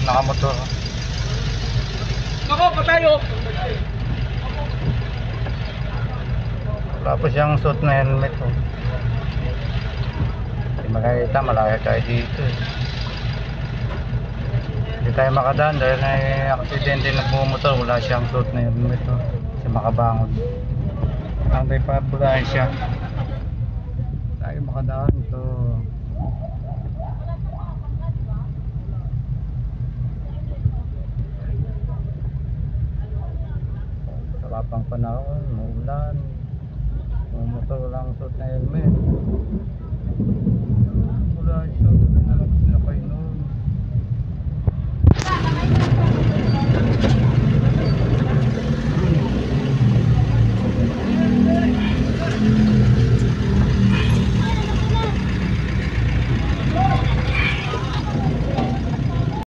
nakamotor. Nako, patayo! Wala pa siyang suit na helmet. Oh. Hindi makikita, malaki tayo dito. Hindi tayo makadaan dahil may aksidente na bumotor. Wala siyang suit na helmet. Oh. Kasi makabangon. Ang may pabulahan siya. Tayo makadaan ito. Sarapang panahon, maulan. Bumotor, walang suit na helmet. Wala siyang